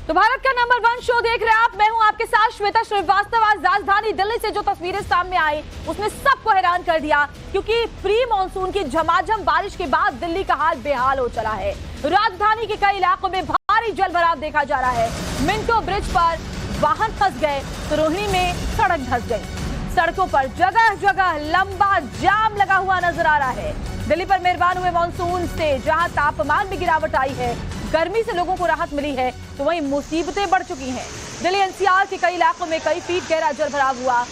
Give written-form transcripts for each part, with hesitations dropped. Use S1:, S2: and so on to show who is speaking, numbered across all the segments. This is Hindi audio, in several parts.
S1: तो भारत का नंबर 1 शो देख रहे हैं आप। मैं हूं आपके साथ श्वेता श्रीवास्तव। आज राजधानी दिल्ली से जो तस्वीरें सामने आई उसने सबको हैरान कर दिया, क्योंकि प्री मानसून की झमाझम बारिश के बाद दिल्ली का हाल बेहाल हो चला है। राजधानी के कई इलाकों में भारी जलभराव देखा जा रहा है। मिंटो ब्रिज पर वाहन फंस गए तो रोहिणी में सड़क धंस गई। सड़कों पर जगह जगह लंबा जाम लगा हुआ नजर आ रहा है। दिल्ली पर मेहरबान हुए मानसून से जहां तापमान में गिरावट आई है, गर्मी से लोगों को राहत मिली है, तो वहीं मुसीबतें बढ़ चुकी हैं। दिल्ली एनसीआर के कई इलाकों में कई फीट गहरा जलभराव हुआ।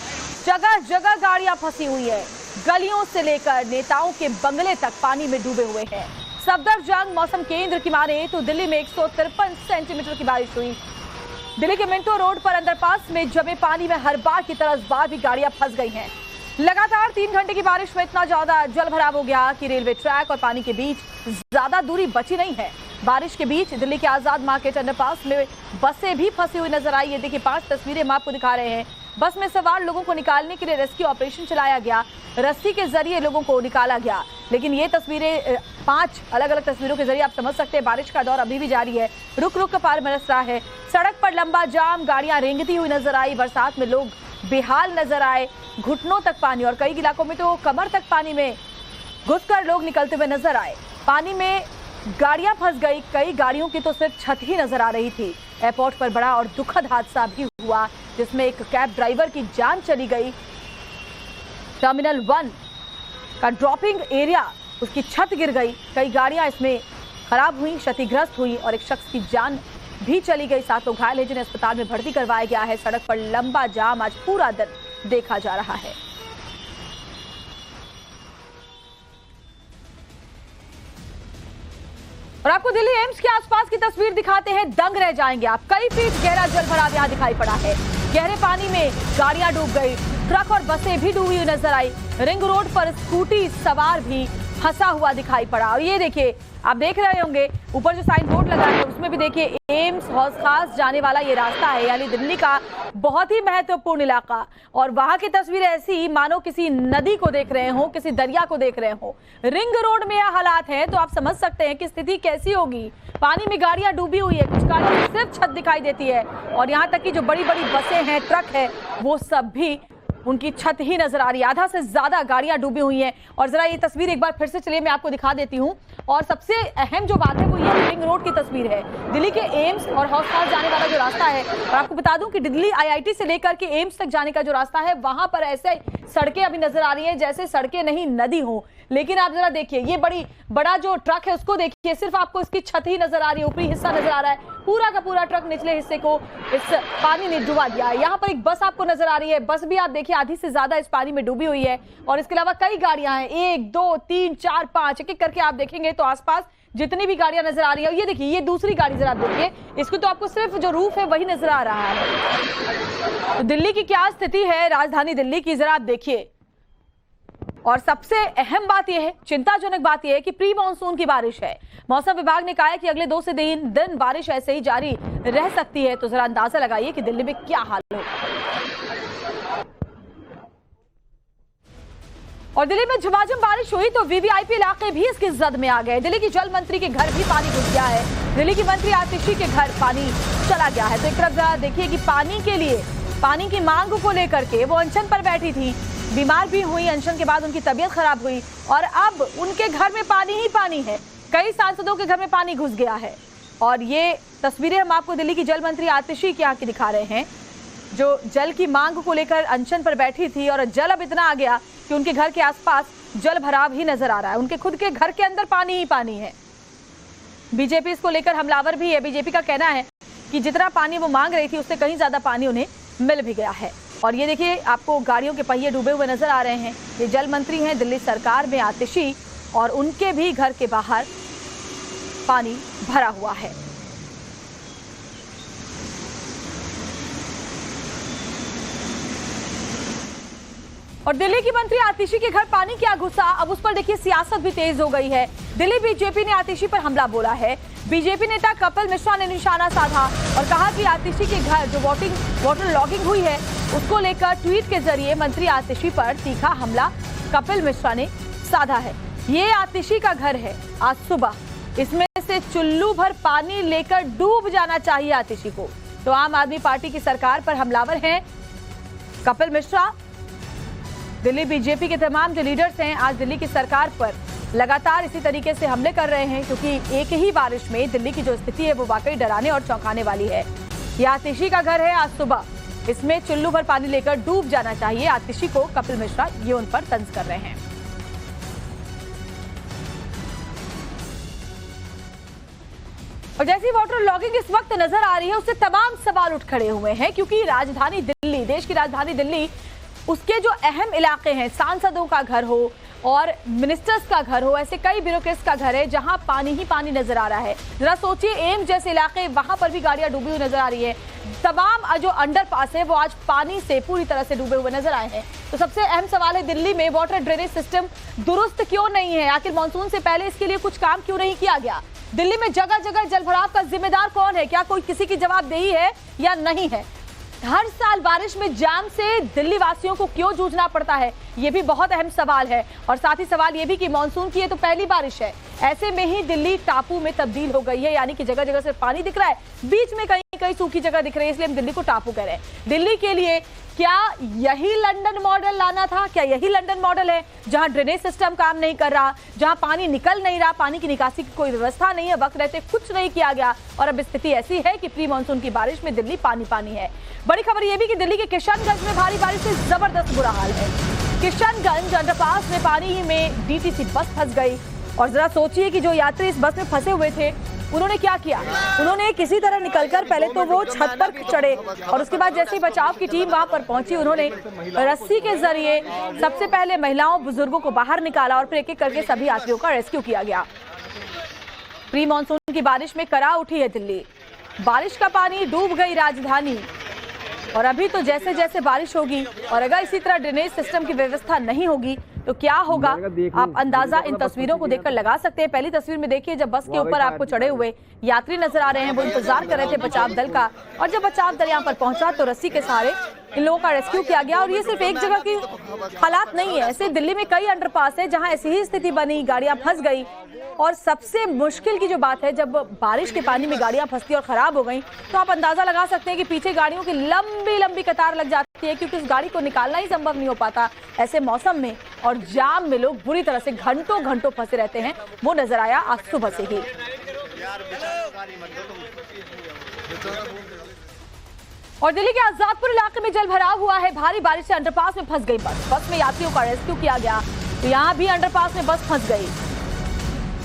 S1: जगह जगह गाड़ियां फंसी हुई है। गलियों से लेकर नेताओं के बंगले तक पानी में डूबे हुए हैं। सफदरजंग मौसम केंद्र की माने तो दिल्ली में 153 सेंटीमीटर की बारिश हुई। दिल्ली के मिंटो रोड पर अंडरपास में जमे पानी में हर बार की तरह इस बार भी गाड़ियां फंस गई हैं। लगातार 3 घंटे की बारिश में इतना ज्यादा जलभराव हो गया कि रेलवे ट्रैक और पानी के बीच ज्यादा दूरी बची नहीं है। बारिश के बीच दिल्ली के आजाद मार्केट अंडरपास में बसें भी फंसी हुई नजर आई। ये देखिए 5 तस्वीरें हम आपको दिखा रहे हैं। बस में सवार लोगों को निकालने के लिए रेस्क्यू ऑपरेशन चलाया गया। रस्सी के जरिए लोगों को निकाला गया। लेकिन ये तस्वीरें 5 अलग अलग तस्वीरों के जरिए आप समझ सकते हैं बारिश का दौर अभी भी जारी है। रुक रुक कर पार बरस रहा है। सड़क पर लंबा जाम, गाड़ियां रेंगती हुई नजर आई। बरसात में लोग बेहाल नजर आए। घुटनों तक पानी और कई इलाकों में तो कमर तक पानी में घुसकर लोग निकलते हुए नजर आए। पानी में गाड़ियां फंस गई। कई गाड़ियों की तो सिर्फ छत ही नजर आ रही थी। एयरपोर्ट पर बड़ा और दुखद हादसा भी हुआ, जिसमें एक कैब ड्राइवर की जान चली गई। टर्मिनल 1 का ड्रॉपिंग एरिया, उसकी छत गिर गई। कई गाड़ियां इसमें खराब हुई, क्षतिग्रस्त हुई और एक शख्स की जान भी चली गई। 7 लोग घायल हैं जिन्हें अस्पताल में भर्ती करवाया गया है। सड़क पर लंबा जाम आज पूरा दिन देखा जा रहा है। और आपको दिल्ली एम्स के आसपास की तस्वीर दिखाते हैं, दंग रह जाएंगे आप। कई फीट गहरा जलभराव यहां दिखाई पड़ा है। गहरे पानी में गाड़ियां डूब गई। ट्रक और बसें भी डूबी हुई नजर आई। रिंग रोड पर स्कूटी सवार भी फंसा हुआ दिखाई पड़ा। और ये देखिए, आप देख रहे होंगे ऊपर जो साइन बोर्ड लगा है उसमें भी देखिए एम्स हौज खास जाने वाला ये रास्ता है, यानी दिल्ली का बहुत ही महत्वपूर्ण इलाका। और वहां की तस्वीर ऐसी मानो किसी नदी को देख रहे हो, किसी दरिया को देख रहे हो। रिंग रोड में यह हालात है तो आप समझ सकते हैं कि स्थिति कैसी होगी। पानी में गाड़ियां डूबी हुई है, कुछ गाड़ियों में सिर्फ छत दिखाई देती है और यहाँ तक कि जो बड़ी बड़ी बसें हैं, ट्रक है, वो सब भी उनकी छत ही नजर आ रही है। आधा से ज्यादा गाड़ियां डूबी हुई हैं। और जरा ये तस्वीर एक बार फिर से चलिए मैं आपको दिखा देती हूँ। और सबसे अहम जो बात है वो ये रिंग रोड की तस्वीर है। दिल्ली के एम्स और हौज खास जाने वाला जो रास्ता है, और आपको बता दूं कि दिल्ली आईआईटी से लेकर के एम्स तक जाने का जो रास्ता है, वहां पर ऐसे सड़कें अभी नजर आ रही है जैसे सड़कें नहीं नदी हो। लेकिन आप जरा देखिए, ये बड़ा जो ट्रक है उसको देखिए, सिर्फ आपको इसकी छत ही नजर आ रही है, ऊपरी हिस्सा नजर आ रहा है। पूरा का पूरा ट्रक निचले हिस्से को इस पानी ने डुबा दिया है। यहाँ पर एक बस आपको नजर आ रही है। बस भी आप देखिए आधी से ज्यादा इस पानी में डूबी हुई है। और इसके अलावा कई गाड़ियां हैं, 1 2 3 4 5 एक एक करके आप देखेंगे तो आसपास जितनी भी गाड़ियां नजर आ रही है। ये देखिए, ये दूसरी गाड़ी जरा देखिए, इसको तो आपको सिर्फ जो रूफ है वही नजर आ रहा है। तो दिल्ली की क्या स्थिति है, राजधानी दिल्ली की, जरा आप देखिए। और सबसे अहम बात यह है, चिंताजनक बात यह है कि प्री मानसून की बारिश है। मौसम विभाग ने कहा है कि अगले 2 से 3 दिन बारिश ऐसे ही जारी रह सकती है। तो जरा अंदाजा लगाइए कि दिल्ली में क्या हाल होगा। और दिल्ली में झमाझम बारिश हुई तो वीवीआईपी इलाके भी इसकी जद में आ गए। दिल्ली की जल मंत्री के घर भी पानी घुस गया है। दिल्ली की मंत्री आतिशी के घर पानी चला गया है। तो एक तरफ जरा देखिए कि पानी के लिए, पानी की मांग को लेकर के वो अनशन पर बैठी थी, बीमार भी हुई। अनशन के बाद उनकी तबीयत खराब हुई और अब उनके घर में पानी ही पानी है। कई सांसदों के घर में पानी घुस गया है। और ये तस्वीरें हम आपको दिल्ली की जल मंत्री आतिशी के यहाँ की दिखा रहे हैं, जो जल की मांग को लेकर अनशन पर बैठी थी। और जल अब इतना आ गया कि उनके घर के आसपास जल भराव ही नजर आ रहा है। उनके खुद के घर के अंदर पानी ही पानी है। बीजेपी इसको लेकर हमलावर भी है। बीजेपी का कहना है कि जितना पानी वो मांग रही थी उससे कहीं ज्यादा पानी उन्हें मिल भी गया है। और ये देखिए, आपको गाड़ियों के पहिए डूबे हुए नजर आ रहे हैं। ये जल मंत्री हैं दिल्ली सरकार में आतिशी, और उनके भी घर के बाहर पानी भरा हुआ है। और दिल्ली की मंत्री आतिशी के घर पानी क्या घुसा, अब उस पर देखिए सियासत भी तेज हो गई है। दिल्ली बीजेपी ने आतिशी पर हमला बोला है। बीजेपी नेता कपिल मिश्रा ने निशाना साधा और कहा कि आतिशी के घर जो वाटर लॉगिंग हुई है उसको लेकर ट्वीट के जरिए मंत्री आतिशी पर तीखा हमला कपिल मिश्रा ने साधा है। ये आतिशी का घर है। आज सुबह इसमें से चुल्लू भर पानी लेकर डूब जाना चाहिए आतिशी को। तो आम आदमी पार्टी की सरकार पर हमलावर हैं कपिल मिश्रा। दिल्ली बीजेपी के तमाम जो लीडर्स हैं आज दिल्ली की सरकार पर लगातार इसी तरीके से हमले कर रहे हैं, क्योंकि एक ही बारिश में दिल्ली की जो स्थिति है वो वाकई डराने और चौंकाने वाली है। ये आतिशी का घर है। आज सुबह इसमें चुल्लू भर पानी लेकर डूब जाना चाहिए आतिशी को, कपिल मिश्रा ये उन पर तंज कर रहे हैं। और जैसी वाटर लॉगिंग इस वक्त नजर आ रही है उससे तमाम सवाल उठ खड़े हुए हैं, क्योंकि राजधानी दिल्ली, देश की राजधानी दिल्ली, उसके जो अहम इलाके हैं, सांसदों का घर हो और मिनिस्टर्स का घर हो, ऐसे कई ब्यूरोक्रेट्स का घर है जहां पानी ही पानी नजर आ रहा है। जरा सोचिए एम्स जैसे इलाके, वहां पर भी गाड़ियां डूबी हुई नजर आ रही है। तमाम जो अंडरपास है वो आज पानी से पूरी तरह से डूबे हुए नजर आए हैं। तो सबसे अहम सवाल है दिल्ली में वाटर ड्रेनेज सिस्टम दुरुस्त क्यों नहीं है? आखिर मानसून से पहले इसके लिए कुछ काम क्यों नहीं किया गया? दिल्ली में जगह जगह जलभराव का जिम्मेदार कौन है? क्या कोई किसी की जवाबदेही है या नहीं है? हर साल बारिश में जाम से दिल्ली वासियों को क्यों जूझना पड़ता है? ये भी बहुत अहम सवाल है। और साथ ही सवाल ये भी कि मानसून की ये तो पहली बारिश है, ऐसे में ही दिल्ली टापू में तब्दील हो गई है, यानी कि जगह जगह से पानी दिख रहा है, बीच में कहीं कहीं सूखी जगह दिख रही है, इसलिए हम दिल्ली को टापू कह रहे हैं। दिल्ली के लिए क्या यही लंदन मॉडल लाना था? क्या यही लंदन मॉडल है जहां ड्रेनेज सिस्टम काम नहीं कर रहा, जहां पानी निकल नहीं रहा, पानी की निकासी की कोई व्यवस्था नहीं है, वक्त रहते कुछ नहीं किया गया और अब स्थिति ऐसी है कि प्री मानसून की बारिश में दिल्ली पानी पानी है। बड़ी खबर यह भी कि दिल्ली के किशनगंज में भारी बारिश से जबरदस्त बुरा हाल है। किशनगंज अंडरपास में पानी में डीटीसी बस फंस गई। और जरा सोचिए कि जो यात्री इस बस में फंसे हुए थे उन्होंने क्या किया? उन्होंने किसी तरह निकलकर पहले तो वो छत पर चढ़े और उसके बाद जैसे ही बचाव की टीम वहां पर पहुंची उन्होंने रस्सी के जरिए सबसे पहले महिलाओं बुजुर्गों को बाहर निकाला और फिर एक एक करके सभी यात्रियों का रेस्क्यू किया गया। प्री मानसून की बारिश में करा उठी है दिल्ली, बारिश का पानी डूब गई राजधानी। और अभी तो जैसे जैसे बारिश होगी और अगर इसी तरह ड्रेनेज सिस्टम की व्यवस्था नहीं होगी तो क्या होगा, आप अंदाजा इन तस्वीरों को देखकर लगा सकते हैं। पहली तस्वीर में देखिए जब बस के ऊपर आपको चढ़े हुए यात्री नजर आ रहे हैं, वो इंतजार कर रहे थे बचाव दल का, और जब बचाव दल यहाँ पर पहुंचा तो रस्सी के सहारे इन लोगों का रेस्क्यू किया गया। और ये सिर्फ एक जगह की हालात नहीं है, ऐसे दिल्ली में कई अंडरपास है जहां ऐसी ही स्थिति बनी, गाड़ियां फंस गई। और सबसे मुश्किल की जो बात है, जब बारिश के पानी में गाड़ियां फंसती और खराब हो गई तो आप अंदाजा लगा सकते हैं कि पीछे गाड़ियों की लंबी लंबी कतार लग जाती है, क्योंकि उस गाड़ी को निकालना ही संभव नहीं हो पाता ऐसे मौसम में। और जाम में लोग बुरी तरह से घंटों घंटों फंसे रहते हैं, वो नजर आया आज सुबह से ही। और दिल्ली के आजादपुर इलाके में जलभराव हुआ है, भारी बारिश से अंडरपास में फंस गई बस में यात्रियों का रेस्क्यू किया गया। तो यहाँ भी अंडरपास में बस फंस गई।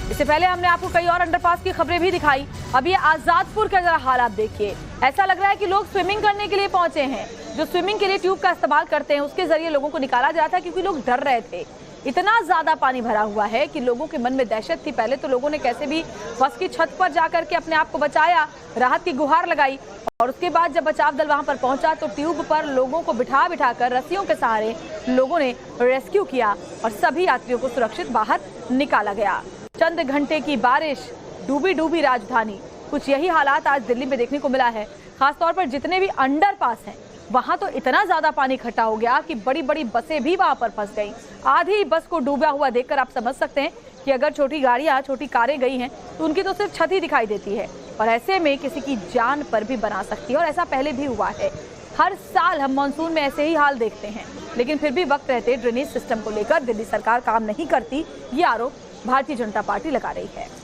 S1: इससे पहले हमने आपको कई और अंडरपास की खबरें भी दिखाई। अब ये आजादपुर का जरा हाल आप देखिए, ऐसा लग रहा है कि लोग स्विमिंग करने के लिए पहुंचे हैं। जो स्विमिंग के लिए ट्यूब का इस्तेमाल करते हैं उसके जरिए लोगों को निकाला जा रहा था, क्योंकि लोग डर रहे थे। इतना ज्यादा पानी भरा हुआ है कि लोगों के मन में दहशत थी। पहले तो लोगों ने कैसे भी बस की छत पर जाकर के अपने आप को बचाया, राहत की गुहार लगाई, और उसके बाद जब बचाव दल वहां पर पहुंचा तो ट्यूब पर लोगों को बिठा बिठाकर रस्सियों के सहारे लोगों ने रेस्क्यू किया और सभी यात्रियों को सुरक्षित बाहर निकाला गया। चंद घंटे की बारिश, डूबी डूबी राजधानी, कुछ यही हालात आज दिल्ली में देखने को मिला है। खासतौर पर जितने भी अंडरपास हैं वहां तो इतना ज्यादा पानी इकट्ठा हो गया कि बड़ी बड़ी बसें भी वहां पर फंस गई। आधी बस को डूबा हुआ देखकर आप समझ सकते हैं कि अगर छोटी गाड़ियां, छोटी कारें गई हैं तो उनकी तो सिर्फ छत ही दिखाई देती है, और ऐसे में किसी की जान पर भी बना सकती है। और ऐसा पहले भी हुआ है, हर साल हम मानसून में ऐसे ही हाल देखते हैं, लेकिन फिर भी वक्त रहते ड्रेनेज सिस्टम को लेकर दिल्ली सरकार काम नहीं करती, ये आरोप भारतीय जनता पार्टी लगा रही है।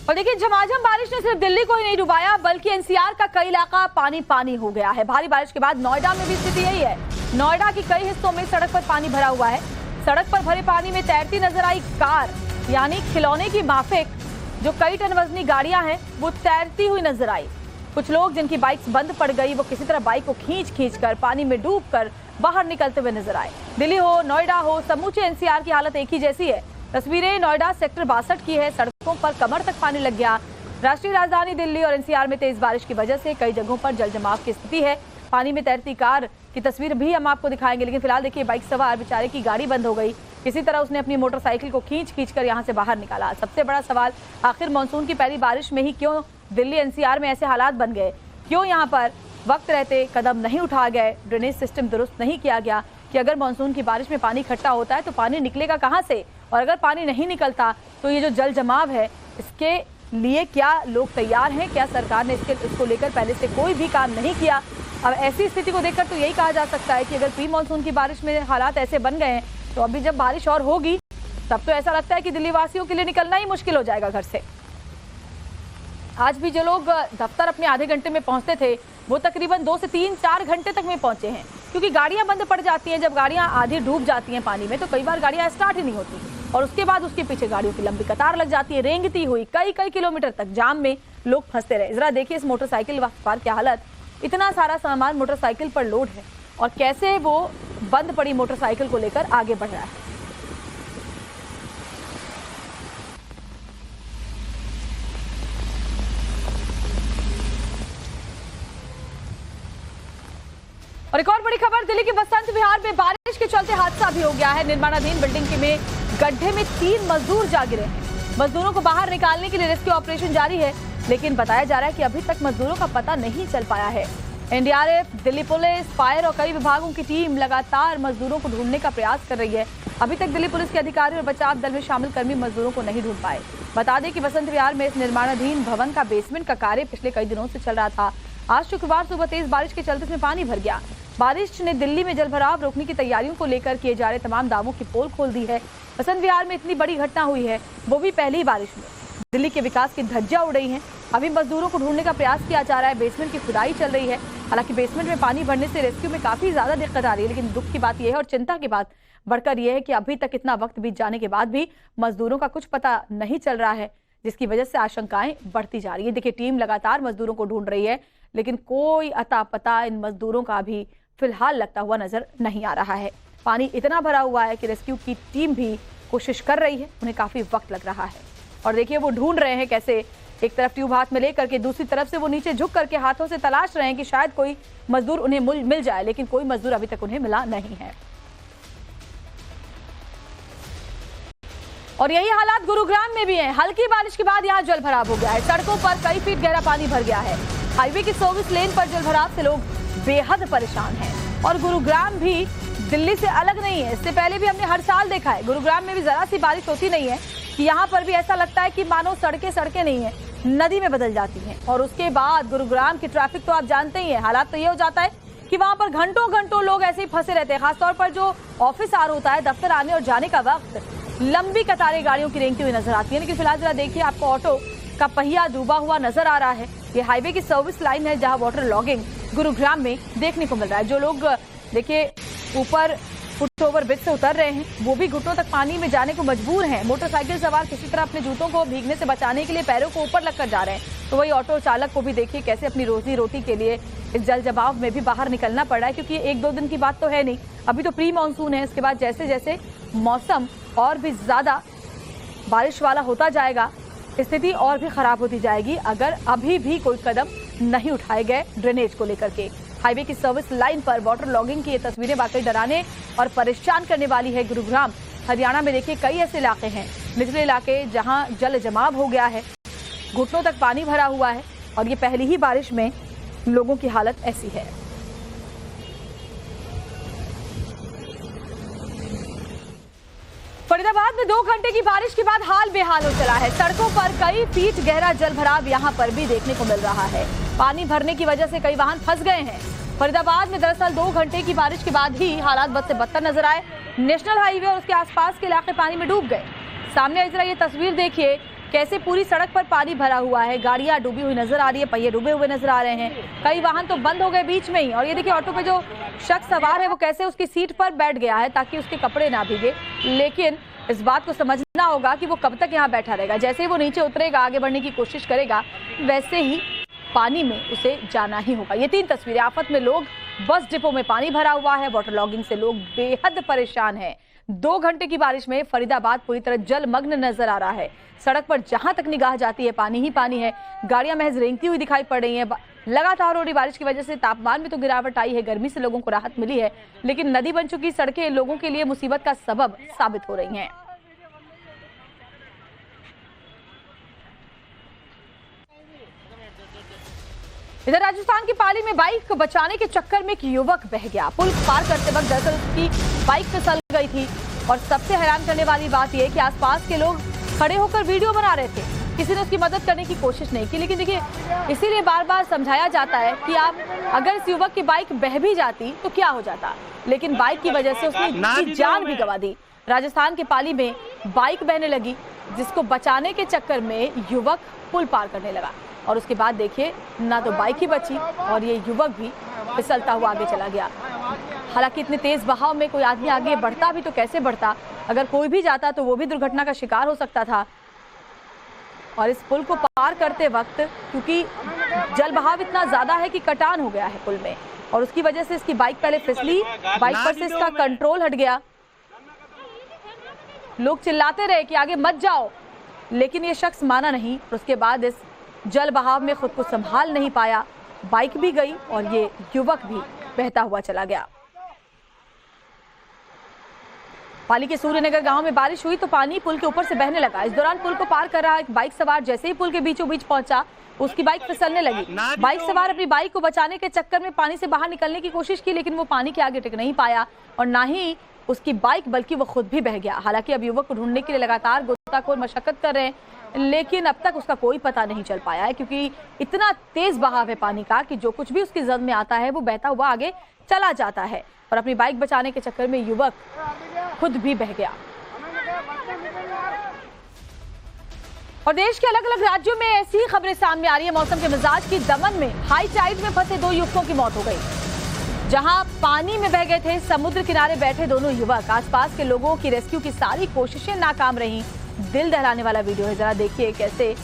S1: और देखिए झमाझम बारिश ने सिर्फ दिल्ली को ही नहीं डुबाया, बल्कि एनसीआर का कई इलाका पानी पानी हो गया है। भारी बारिश के बाद नोएडा में भी स्थिति यही है। नोएडा की कई हिस्सों में सड़क पर पानी भरा हुआ है। सड़क पर भरे पानी में तैरती नजर आई कार, यानी खिलौने की माफिक जो कई टन वजनी गाड़ियां हैं वो तैरती हुई नजर आई। कुछ लोग जिनकी बाइक्स बंद पड़ गई वो किसी तरह बाइक को खींच कर पानी में डूबकर बाहर निकलते हुए नजर आए। दिल्ली हो, नोएडा हो, समूचे एनसीआर की हालत एक ही जैसी है। तस्वीरें नोएडा सेक्टर 62 की है, सड़कों पर कमर तक पानी लग गया। राष्ट्रीय राजधानी दिल्ली और एनसीआर में तेज बारिश की वजह से कई जगहों पर जल जमाव की स्थिति है। पानी में तैरती कार की तस्वीर भी हम आपको दिखाएंगे, लेकिन फिलहाल देखिए बाइक सवार बेचारे की गाड़ी बंद हो गई, किसी तरह उसने अपनी मोटरसाइकिल को खींच कर यहाँ से बाहर निकाला। सबसे बड़ा सवाल, आखिर मानसून की पहली बारिश में ही क्यों दिल्ली एनसीआर में ऐसे हालात बन गए, क्यों यहाँ पर वक्त रहते कदम नहीं उठा गए, ड्रेनेज सिस्टम दुरुस्त नहीं किया गया कि अगर मानसून की बारिश में पानी इकट्ठा होता है तो पानी निकलेगा कहां से, और अगर पानी नहीं निकलता तो ये जो जल जमाव है इसके लिए क्या लोग तैयार हैं, क्या सरकार ने इसको लेकर पहले से कोई भी काम नहीं किया। अब ऐसी स्थिति को देखकर तो यही कहा जा सकता है कि अगर प्री मानसून की बारिश में हालात ऐसे बन गए हैं तो अभी जब बारिश और होगी तब तो ऐसा लगता है कि दिल्ली वासियों के लिए निकलना ही मुश्किल हो जाएगा घर से। आज भी जो लोग दफ्तर अपने आधे घंटे में पहुंचते थे वो तकरीबन 2 से 3-4 घंटे तक में पहुंचे हैं, क्योंकि गाड़ियां बंद पड़ जाती हैं। जब गाड़ियां आधी डूब जाती हैं पानी में तो कई बार गाड़ियां स्टार्ट ही नहीं होती और उसके बाद उसके पीछे गाड़ियों की लंबी कतार लग जाती है, रेंगती हुई कई किलोमीटर तक जाम में लोग फंसते रहे। जरा देखिए इस मोटरसाइकिल सवार की हालत, इतना सारा सामान मोटरसाइकिल पर लोड है और कैसे वो बंद पड़ी मोटरसाइकिल को लेकर आगे बढ़ रहा है। और एक और बड़ी खबर, दिल्ली के बसंत विहार में बारिश के चलते हादसा भी हो गया है। निर्माणाधीन बिल्डिंग के में गड्ढे में 3 मजदूर जा गिरे हैं। मजदूरों को बाहर निकालने के लिए रेस्क्यू ऑपरेशन जारी है, लेकिन बताया जा रहा है कि अभी तक मजदूरों का पता नहीं चल पाया है। एनडीआरएफ, दिल्ली पुलिस, फायर और कई विभागों की टीम लगातार मजदूरों को ढूंढने का प्रयास कर रही है। अभी तक दिल्ली पुलिस के अधिकारी और बचाव दल में शामिल कर्मी मजदूरों को नहीं ढूंढ पाए। बता दें कि बसंत विहार में इस निर्माणाधीन भवन का बेसमेंट का कार्य पिछले कई दिनों से चल रहा था। आज शुक्रवार सुबह तेज बारिश के चलते इसमें पानी भर गया। बारिश ने दिल्ली में जलभराव रोकने की तैयारियों को लेकर किए जा रहे तमाम दावों की पोल खोल दी है। बसंत विहार में इतनी बड़ी घटना हुई है, वो भी पहली बारिश में। दिल्ली के विकास की धज्जियां उड़ रही हैं। अभी मजदूरों को ढूंढने का प्रयास किया जा रहा है। बेसमेंट की खुदाई चल रही है। हालांकि बेसमेंट में पानी भरने से रेस्क्यू में काफी ज्यादा दिक्कत आ रही है, लेकिन दुख की बात यह है और चिंता की बात बढ़कर यह है कि अभी तक इतना वक्त बीत जाने के बाद भी मजदूरों का कुछ पता नहीं चल रहा है, जिसकी वजह से आशंकाएं बढ़ती जा रही है। देखिए टीम लगातार मजदूरों को ढूंढ रही है, लेकिन कोई अता पता इन मजदूरों का भी फिलहाल लगता हुआ नजर नहीं आ रहा है। पानी इतना भरा हुआ है कि रेस्क्यू की टीम भी कोशिश कर रही है, उन्हें काफी वक्त लग रहा है। और देखिए वो ढूंढ रहे हैं कैसे, एक तरफ ट्यूब हाथ में लेकर के दूसरी तरफ से वो नीचे झुक करके हाथों से तलाश रहे हैं कि शायद कोई मजदूर उन्हें मिल जाए, लेकिन कोई मजदूर अभी तक उन्हें मिला नहीं है। और यही हालात गुरुग्राम में भी है। हल्की बारिश के बाद यहाँ जल भराव हो गया है। सड़कों पर कई फीट गहरा पानी भर गया है। हाईवे की सर्विस लेन पर जल भराव से लोग बेहद परेशान हैं। और गुरुग्राम भी दिल्ली से अलग नहीं है। इससे पहले भी हमने हर साल देखा है, गुरुग्राम में भी जरा सी बारिश होती नहीं है कि यहाँ पर भी ऐसा लगता है कि मानो सड़कें नहीं है, नदी में बदल जाती हैं। और उसके बाद गुरुग्राम की ट्रैफिक तो आप जानते ही हैं, हालात तो ये हो जाता है कि वहां पर घंटों लोग ऐसे ही फंसे रहते हैं। खासतौर पर जो ऑफिस आवर होता है, दफ्तर आने और जाने का वक्त, लंबी कतारें गाड़ियों की रेंगती हुई नजर आती है। लेकिन फिलहाल जरा देखिए, आपको ऑटो का पहिया डूबा हुआ नजर आ रहा है। ये हाईवे की सर्विस लाइन है जहां वाटर लॉगिंग गुरुग्राम में देखने को मिल रहा है। जो लोग देखिए ऊपर फुट ओवर ब्रिज से उतर रहे हैं, वो भी घुटनों तक पानी में जाने को मजबूर हैं। मोटरसाइकिल सवार किसी तरह अपने जूतों को भीगने से बचाने के लिए पैरों को ऊपर लगकर जा रहे हैं। तो वही ऑटो चालक को भी देखिए कैसे अपनी रोजी रोटी के लिए इस जल जमाव में भी बाहर निकलना पड़ रहा है, क्योंकि 1-2 दिन की बात तो है नहीं, अभी तो प्री मानसून है। इसके बाद जैसे जैसे मौसम और भी ज्यादा बारिश वाला होता जाएगा, स्थिति और भी खराब होती जाएगी अगर अभी भी कोई कदम नहीं उठाए गए ड्रेनेज को लेकर के। हाईवे की सर्विस लाइन पर वाटर लॉगिंग की ये तस्वीरें वाकई डराने और परेशान करने वाली है। गुरुग्राम हरियाणा में देखिए कई ऐसे इलाके हैं, निचले इलाके, जहां जल जमाव हो गया है, घुटनों तक पानी भरा हुआ है और ये पहली ही बारिश में लोगों की हालत ऐसी है। फरीदाबाद में 2 घंटे की बारिश के बाद हाल बेहाल हो चला है। सड़कों पर कई फीट गहरा जल भराव यहां पर भी देखने को मिल रहा है। पानी भरने की वजह से कई वाहन फंस गए हैं। फरीदाबाद में दरअसल 2 घंटे की बारिश के बाद ही हालात बद से बदतर नजर आए। नेशनल हाईवे और उसके आसपास के इलाके पानी में डूब गए। सामने जरा ये तस्वीर देखिए, कैसे पूरी सड़क पर पानी भरा हुआ है, गाड़ियां डूबी हुई नजर आ रही है, पहिए डूबे हुए नजर आ रहे हैं, कई वाहन तो बंद हो गए बीच में ही। और ये देखिए ऑटो पे जो शख्स सवार है वो कैसे उसकी सीट पर बैठ गया है ताकि उसके कपड़े ना भीगे। लेकिन इस बात को समझना होगा कि वो कब तक यहाँ बैठा रहेगा। जैसे ही वो नीचे उतरेगा, आगे बढ़ने की कोशिश करेगा, वैसे ही पानी में उसे जाना ही होगा। ये 3 तस्वीरें, आफत में लोग, बस डिपो में पानी भरा हुआ है, वाटर लॉगिंग से लोग बेहद परेशान हैं। 2 घंटे की बारिश में फरीदाबाद पूरी तरह जलमग्न नजर आ रहा है। सड़क पर जहां तक निगाह जाती है पानी ही पानी है। गाड़ियां महज रेंगती हुई दिखाई पड़ रही हैं। लगातार हो रही बारिश की वजह से तापमान में तो गिरावट आई है, गर्मी से लोगों को राहत मिली है, लेकिन नदी बन चुकी सड़कें लोगों के लिए मुसीबत का सबब साबित हो रही हैं। इधर राजस्थान की पाली में बाइक को बचाने के चक्कर में एक युवक बह गया। पुल पार करते वक्त दरअसल उसकी बाइक फिसल गई थी और सबसे हैरान करने वाली बात यह कि आसपास के लोग खड़े होकर वीडियो बना रहे थे। किसी ने उसकी मदद करने की कोशिश नहीं की। लेकिन देखिए, इसीलिए बार बार समझाया जाता है कि आप अगर इस युवक की बाइक बह भी जाती तो क्या हो जाता, लेकिन बाइक की वजह से उसने जान भी गंवा दी। राजस्थान के पाली में बाइक बहने लगी, जिसको बचाने के चक्कर में युवक पुल पार करने लगा और उसके बाद देखिए ना तो बाइक ही बची और ये युवक भी फिसलता हुआ आगे चला गया। हालांकि इतने तेज बहाव में कोई आदमी आगे बढ़ता भी तो कैसे बढ़ता, अगर कोई भी जाता तो वो भी दुर्घटना का शिकार हो सकता था। और इस पुल को पार करते वक्त क्योंकि जल बहाव इतना ज्यादा है कि कटान हो गया है पुल में और उसकी वजह से इसकी बाइक पहले फिसली, बाइक पर से इसका कंट्रोल हट गया। लोग चिल्लाते रहे कि आगे मत जाओ, लेकिन ये शख्स माना नहीं। उसके बाद इस जल बहाव में खुद को संभाल नहीं पाया, बाइक भी गई और ये युवक भी बहता हुआ चला गया। पाली के सूर्यनगर गांव में बारिश हुई तो पानी पुल के ऊपर से बहने लगा। इस दौरान पुल को पार कर रहा एक बाइक सवार जैसे ही पुल के बीचों बीच पहुंचा, उसकी बाइक फिसलने लगी। बाइक सवार अपनी बाइक को बचाने के चक्कर में पानी से बाहर निकलने की कोशिश की, लेकिन वो पानी के आगे टिक नहीं पाया और ना ही उसकी बाइक बल्कि वो खुद भी बह गया। हालांकि अब युवक को ढूंढने के लिए लगातार गोताखोर मशक्कत कर रहे हैं, लेकिन अब तक उसका कोई पता नहीं चल पाया है क्योंकि इतना तेज बहाव है पानी का कि जो कुछ भी उसकी जद में आता है वो बहता हुआ आगे चला जाता है और अपनी बाइक बचाने के चक्कर में युवक खुद भी बह गया। और देश के अलग अलग राज्यों में ऐसी खबरें सामने आ रही है मौसम के मिजाज की। दमन में हाई टाइड में फंसे 2 युवकों की मौत हो गई, जहां पानी में बह गए थे समुद्र किनारे बैठे दोनों युवक। आसपास के लोगों की रेस्क्यू की सारी कोशिशें नाकाम रहीं। दिल दहलाने वाला वीडियो है, जरा देखिए कैसे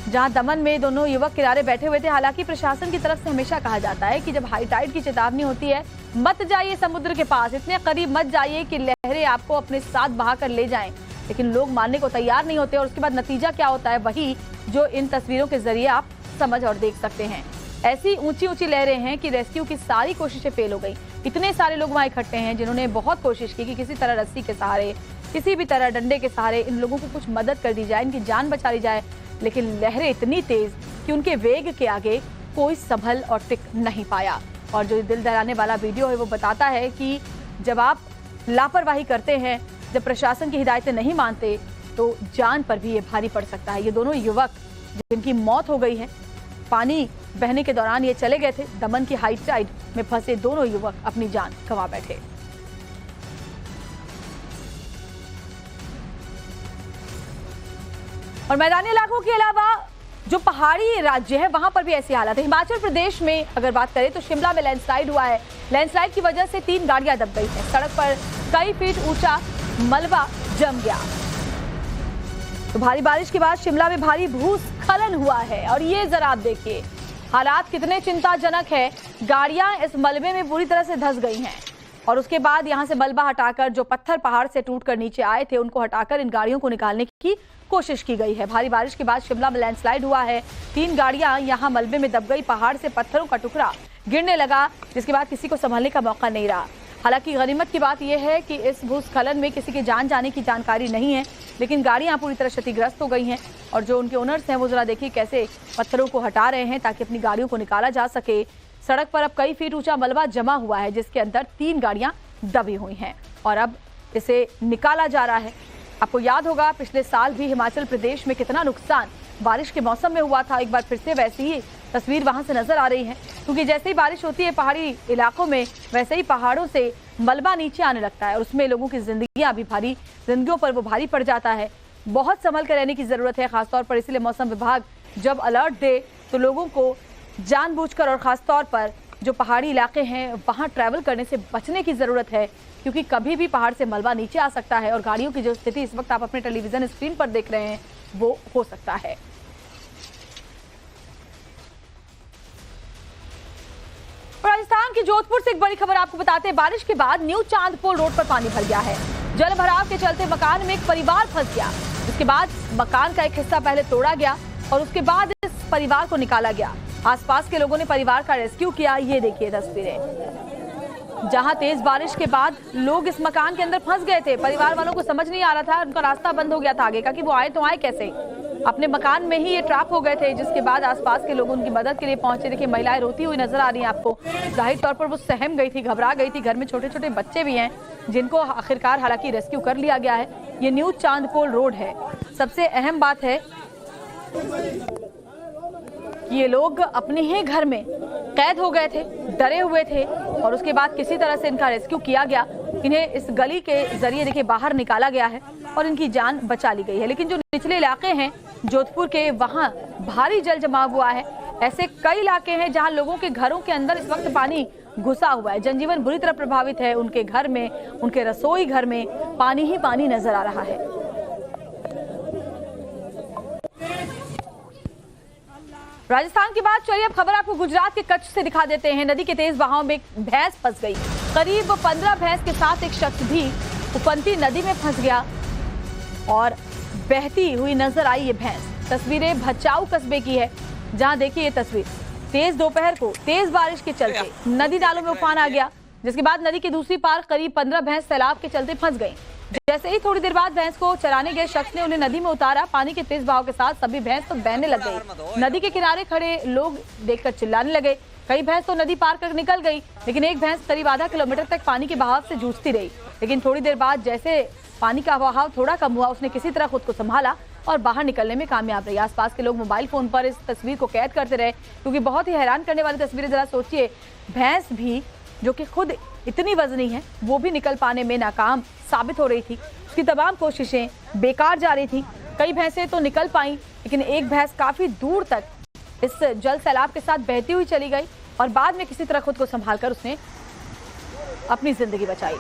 S1: जहां दमन में दोनों युवक किनारे बैठे हुए थे। हालांकि प्रशासन की तरफ से हमेशा कहा जाता है कि जब हाई टाइड की चेतावनी होती है मत जाइए समुद्र के पास, इतने करीब मत जाइए कि लहरें आपको अपने साथ बहा कर ले जाएं, लेकिन लोग मानने को तैयार नहीं होते और उसके बाद नतीजा क्या होता है वही जो इन तस्वीरों के जरिए आप समझ और देख सकते हैं। ऐसी ऊंची ऊंची लहरें हैं कि रेस्क्यू की सारी कोशिशें फेल हो गई। इतने सारे लोग वहां इकट्ठे हैं जिन्होंने बहुत कोशिश की कि किसी तरह रस्सी के सहारे, किसी भी तरह डंडे के सहारे इन लोगों को कुछ मदद कर दी जाए, इनकी जान बचा ली जाए, लेकिन लहरें इतनी तेज कि उनके वेग के आगे कोई संभल और टिक नहीं पाया। और जो दिल दहलाने वाला वीडियो है वो बताता है कि जब आप लापरवाही करते हैं, जब प्रशासन की हिदायतें नहीं मानते तो जान पर भी ये भारी पड़ सकता है। ये दोनों युवक जिनकी मौत हो गई है, पानी बहने के दौरान ये चले गए थे। दमन की हाई टाइड में फंसे दोनों युवक अपनी जान गंवा बैठे। और मैदानी इलाकों के अलावा जो पहाड़ी राज्य है वहां पर भी ऐसी हालत है। हिमाचल प्रदेश में अगर बात करें तो शिमला में लैंडस्लाइड हुआ है। लैंडस्लाइड की वजह से 3 गाड़ियां दब गई हैं। सड़क पर कई फीट ऊंचा मलबा जम गया। तो भारी बारिश के बाद शिमला में भारी भूस्खलन हुआ है और ये जरा आप देखिए हालात कितने चिंताजनक है। गाड़ियां इस मलबे में पूरी तरह से धंस गई हैं और उसके बाद यहां से मलबा हटाकर जो पत्थर पहाड़ से टूटकर नीचे आए थे उनको हटाकर इन गाड़ियों को निकालने की कोशिश की गई है। भारी बारिश के बाद शिमला में लैंडस्लाइड हुआ है। 3 गाड़ियां यहां मलबे में दब गई। पहाड़ से पत्थरों का टुकड़ा गिरने लगा, जिसके बाद किसी को संभालने का मौका नहीं रहा। हालांकि गनीमत की बात यह है कि इस भूस्खलन में किसी के जान जाने की जानकारी नहीं है, लेकिन गाड़ियां पूरी तरह क्षतिग्रस्त हो गई हैं और जो उनके ओनर्स हैं वो जरा देखिए कैसे पत्थरों को हटा रहे हैं ताकि अपनी गाड़ियों को निकाला जा सके। सड़क पर अब कई फीट ऊंचा मलबा जमा हुआ है जिसके अंदर 3 गाड़ियां दबी हुई हैं और अब इसे निकाला जा रहा है। आपको याद होगा पिछले साल भी हिमाचल प्रदेश में कितना नुकसान बारिश के मौसम में हुआ था। एक बार फिर से वैसी ही तस्वीर वहां से नजर आ रही है, क्योंकि जैसे ही बारिश होती है पहाड़ी इलाकों में वैसे ही पहाड़ों से मलबा नीचे आने लगता है और उसमें लोगों की जिंदगियों पर वो भारी पड़ जाता है। बहुत संभल कर रहने की जरूरत है, खासतौर पर इसलिए मौसम विभाग जब अलर्ट दे तो लोगों को जानबूझकर और खासतौर पर जो पहाड़ी इलाके हैं वहां ट्रैवल करने से बचने की जरूरत है, क्योंकि कभी भी पहाड़ से मलबा नीचे आ सकता है और गाड़ियों की जो स्थिति इस वक्त आप अपने टेलीविजन स्क्रीन पर देख रहे हैं वो हो सकता है। राजस्थान के जोधपुर से एक बड़ी खबर आपको बताते हैं। बारिश के बाद न्यू चांदपोल रोड पर पानी भर गया है। जल भराव के चलते मकान में एक परिवार फंस गया, जिसके बाद मकान का एक हिस्सा पहले तोड़ा गया और उसके बाद इस परिवार को निकाला गया। आसपास के लोगों ने परिवार का रेस्क्यू किया। ये देखिए तस्वीरें, जहां तेज बारिश के बाद लोग इस मकान के अंदर फंस गए थे। परिवार वालों को समझ नहीं आ रहा था, उनका रास्ता बंद हो गया था आगे का कि वो आए तो आए कैसे। अपने मकान में ही ये ट्रैप हो गए थे, जिसके बाद आसपास के लोग उनकी मदद के लिए पहुंचे। देखिए महिलाएं रोती हुई नजर आ रही हैं आपको। जाहिर तौर पर वो सहम गई थी, घबरा गई थी। घर में छोटे छोटे बच्चे भी हैं जिनको आखिरकार हालांकि रेस्क्यू कर लिया गया है। ये न्यू चांदपोल रोड है। सबसे अहम बात है ये लोग अपने ही घर में कैद हो गए थे, डरे हुए थे, और उसके बाद किसी तरह से इनका रेस्क्यू किया गया। इन्हें इस गली के जरिए देखिए बाहर निकाला गया है और इनकी जान बचा ली गई है। लेकिन जो निचले इलाके हैं जोधपुर के, वहां भारी जल जमाव हुआ है। ऐसे कई इलाके हैं जहां लोगों के घरों के अंदर इस वक्त पानी घुसा हुआ है। जनजीवन बुरी तरह प्रभावित है। उनके घर में, उनके रसोई घर में पानी ही पानी नजर आ रहा है। राजस्थान की बात चलिए अब खबर आपको गुजरात के कच्छ से दिखा देते हैं। नदी के तेज बहाव में एक भैंस फंस गई। करीब 15 भैंस के साथ एक शख्स भी उफनती नदी में फंस गया और बहती हुई नजर आई ये भैंस। तस्वीरें भचाऊ कस्बे की है, जहां देखिए ये तस्वीर। तेज दोपहर को तेज बारिश के चलते नदी नालों में उफान आ गया, जिसके बाद नदी की दूसरी पार करीब 15 भैंस सैलाब के चलते फंस गई। जैसे ही थोड़ी देर बाद भैंस को चराने गए शख्स ने उन्हें नदी में उतारा। पानी के तेज बहाव के साथ सभी भैंस तो बहने लग गई। नदी के किनारे खड़े लोग देखकर चिल्लाने लगे। कई भैंस तो नदी पार कर निकल गई, लेकिन एक भैंस करीब आधा किलोमीटर तक पानी के बहाव से जूझती रही। लेकिन थोड़ी देर बाद जैसे पानी का बहाव थोड़ा कम हुआ, उसने किसी तरह खुद को संभाला और बाहर निकलने में कामयाब रही। आसपास के लोग मोबाइल फोन पर इस तस्वीर को कैद करते रहे, क्योंकि बहुत ही हैरान करने वाली तस्वीरें। जरा सोचिए, भैंस भी जो कि खुद इतनी वजनी है, वो भी निकल पाने में नाकाम साबित हो रही थी। उसकी तमाम कोशिशें बेकार जा रही थी। कई भैंसें तो निकल पाई, लेकिन एक भैंस काफी दूर तक इस जल सैलाब के साथ बहती हुई चली गई और बाद में किसी तरह खुद को संभालकर उसने अपनी जिंदगी बचाई।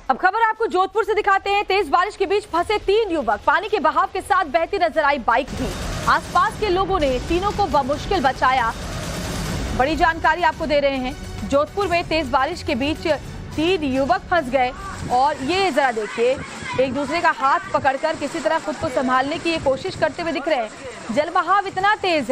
S1: अब खबर आपको जोधपुर से दिखाते हैं। तेज बारिश के बीच फंसे 3 युवक, पानी के बहाव के साथ बहती नजर आई बाइक भी। आसपास के लोगों ने तीनों को बमुश्किल बचाया। बड़ी जानकारी आपको दे रहे हैं। जोधपुर में तेज बारिश के बीच 3 युवक फंस गए और ये जरा देखिए, एक दूसरे का हाथ पकड़कर किसी तरह खुद को संभालने की ये कोशिश करते हुए दिख रहे हैं। जल बहाव इतना तेज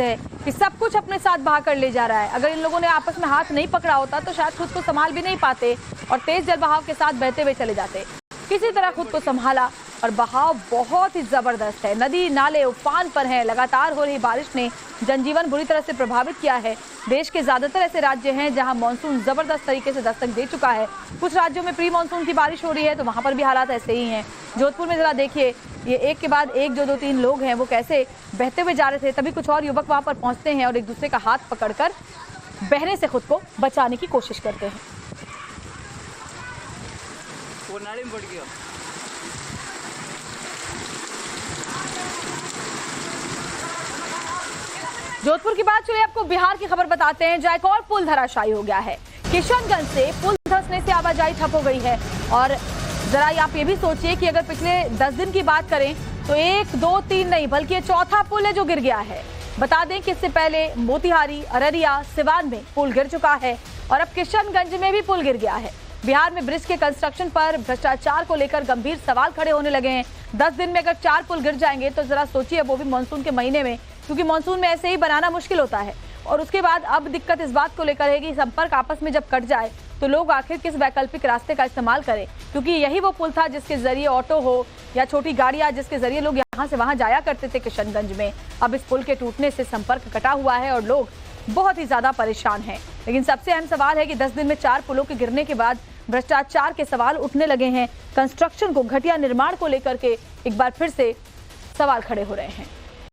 S1: है कि सब कुछ अपने साथ बहा कर ले जा रहा है। अगर इन लोगों ने आपस में हाथ नहीं पकड़ा होता तो शायद खुद को संभाल भी नहीं पाते और तेज जल बहाव के साथ बहते हुए चले जाते। किसी तरह खुद को संभाला और बहाव बहुत ही जबरदस्त है। नदी नाले उफान पर हैं। लगातार हो रही बारिश ने जनजीवन बुरी तरह से प्रभावित किया है। देश के ज्यादातर ऐसे राज्य हैं जहां मानसून जबरदस्त तरीके से दस्तक दे चुका है। कुछ राज्यों में प्री मानसून की बारिश हो रही है, तो वहां पर भी हालात ऐसे ही हैं। जोधपुर में जरा देखिए, ये एक के बाद एक जो 2-3 लोग हैं वो कैसे बहते हुए जा रहे थे। तभी कुछ और युवक वहां पर पहुंचते हैं और एक दूसरे का हाथ पकड़कर बहने से खुद को बचाने की कोशिश करते हैं।
S2: वो नाली में पड़ गया।
S1: जोधपुर की बात चलिए आपको बिहार की खबर बताते हैं, जहाँ एक और पुल धराशायी हो गया है। किशनगंज से पुल धंसने से आवाजाही ठप हो गई है। और जरा आप ये भी सोचिए कि अगर पिछले 10 दिन की बात करें तो 1, 2, 3 नहीं बल्कि ये चौथा पुल है जो गिर गया है। बता दें कि इससे पहले मोतिहारी, अररिया, सिवान में पुल गिर चुका है और अब किशनगंज में भी पुल गिर गया है। बिहार में ब्रिज के कंस्ट्रक्शन पर भ्रष्टाचार को लेकर गंभीर सवाल खड़े होने लगे हैं। 10 दिन में अगर 4 पुल गिर जाएंगे तो जरा सोचिए, वो भी मानसून के महीने में, क्योंकि मानसून में ऐसे ही बनाना मुश्किल होता है। और उसके बाद अब दिक्कत इस बात को लेकर है कि संपर्क आपस में जब कट जाए तो लोग आखिर किस वैकल्पिक रास्ते का इस्तेमाल करें, क्योंकि यही वो पुल था जिसके जरिए ऑटो हो या छोटी गाड़ियां, जिसके जरिए लोग यहाँ से वहां जाया करते थे किशनगंज में। अब इस पुल के टूटने से संपर्क कटा हुआ है और लोग बहुत ही ज्यादा परेशान हैं। लेकिन सबसे अहम सवाल है कि 10 दिन में 4 पुलों के गिरने के बाद भ्रष्टाचार के सवाल उठने लगे हैं। कंस्ट्रक्शन को, घटिया निर्माण को लेकर के एक बार फिर से सवाल खड़े हो रहे हैं।